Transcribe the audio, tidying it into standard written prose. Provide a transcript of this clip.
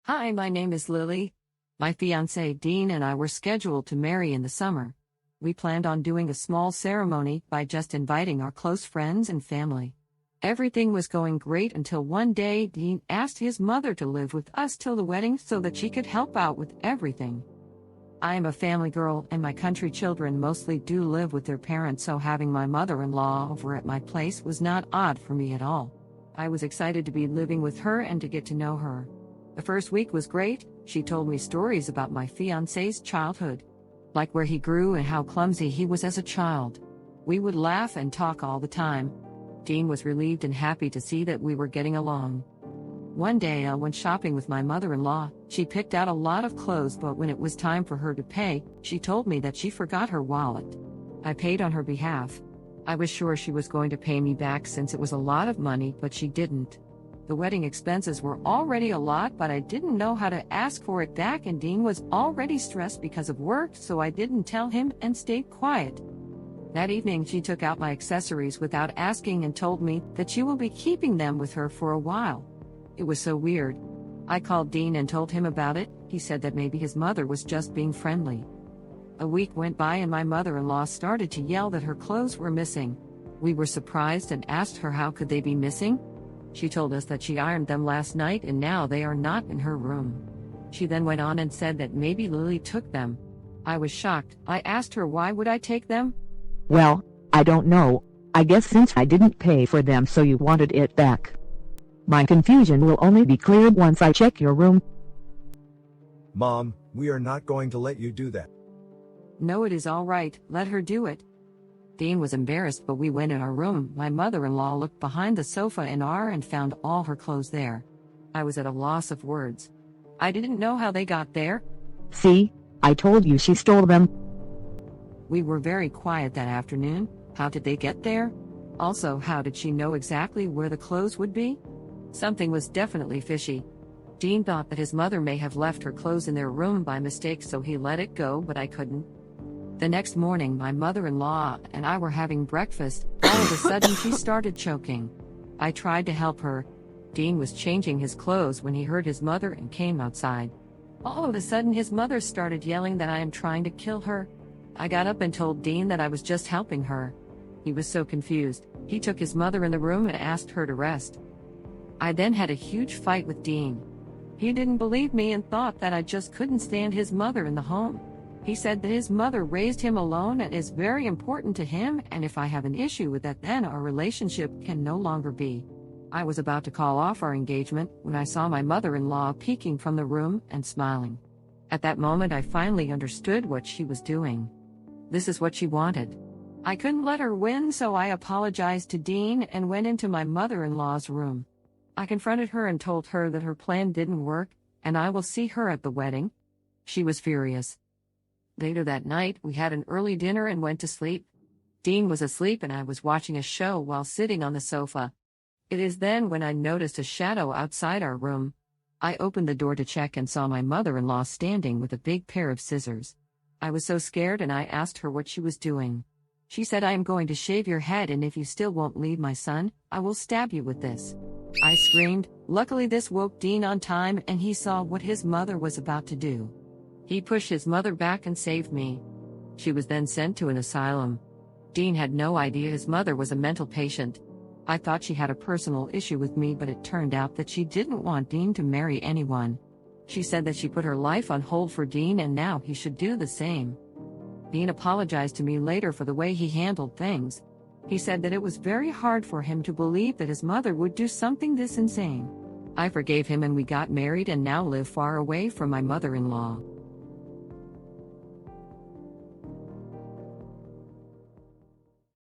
Hi, my name is Lily. My fiancé Dean and I were scheduled to marry in the summer. We planned on doing a small ceremony by just inviting our close friends and family. Everything was going great until one day Dean asked his mother to live with us till the wedding so that she could help out with everything. I am a family girl and my country children mostly do live with their parents, so having my mother-in-law over at my place was not odd for me at all. I was excited to be living with her and to get to know her. The first week was great. She told me stories about my fiancé's childhood, like where he grew and how clumsy he was as a child. We would laugh and talk all the time. Dean was relieved and happy to see that we were getting along. One day I went shopping with my mother-in-law. She picked out a lot of clothes, but when it was time for her to pay, she told me that she forgot her wallet. I paid on her behalf. I was sure she was going to pay me back since it was a lot of money, but she didn't. The wedding expenses were already a lot, but I didn't know how to ask for it back, and Dean was already stressed because of work, so I didn't tell him and stayed quiet. That evening she took out my accessories without asking and told me that she will be keeping them with her for a while. It was so weird. I called Dean and told him about it. He said that maybe his mother was just being friendly. A week went by and my mother-in-law started to yell that her clothes were missing. We were surprised and asked her how could they be missing. She told us that she ironed them last night and now they are not in her room. She then went on and said that maybe Lily took them. I was shocked. I asked her why would I take them? Well, I don't know. I guess since I didn't pay for them so you wanted it back. My confusion will only be cleared once I check your room. Mom, we are not going to let you do that. No, it is all right. Let her do it. Dean was embarrassed, but we went in our room. My mother-in-law looked behind the sofa and found all her clothes there. I was at a loss of words. I didn't know how they got there. See, I told you she stole them. We were very quiet that afternoon. How did they get there? Also, how did she know exactly where the clothes would be? Something was definitely fishy. Dean thought that his mother may have left her clothes in their room by mistake, so he let it go, but I couldn't. The next morning, my mother-in-law and I were having breakfast. All of a sudden, she started choking. I tried to help her. Dean was changing his clothes when he heard his mother and came outside. All of a sudden, his mother started yelling that I am trying to kill her. I got up and told Dean that I was just helping her. He was so confused. He took his mother in the room and asked her to rest. I then had a huge fight with Dean. He didn't believe me and thought that I just couldn't stand his mother in the home. He said that his mother raised him alone and is very important to him, and if I have an issue with that, then our relationship can no longer be. I was about to call off our engagement when I saw my mother-in-law peeking from the room and smiling. At that moment, I finally understood what she was doing. This is what she wanted. I couldn't let her win, so I apologized to Dean and went into my mother-in-law's room. I confronted her and told her that her plan didn't work, and I will see her at the wedding. She was furious. Later that night, we had an early dinner and went to sleep. Dean was asleep and I was watching a show while sitting on the sofa. It is then when I noticed a shadow outside our room. I opened the door to check and saw my mother-in-law standing with a big pair of scissors. I was so scared and I asked her what she was doing. She said, "I am going to shave your head, and if you still won't leave my son, I will stab you with this." I screamed. Luckily this woke Dean on time and he saw what his mother was about to do. He pushed his mother back and saved me. She was then sent to an asylum. Dean had no idea his mother was a mental patient. I thought she had a personal issue with me, but it turned out that she didn't want Dean to marry anyone. She said that she put her life on hold for Dean and now he should do the same. Dean apologized to me later for the way he handled things. He said that it was very hard for him to believe that his mother would do something this insane. I forgave him and we got married and now live far away from my mother-in-law.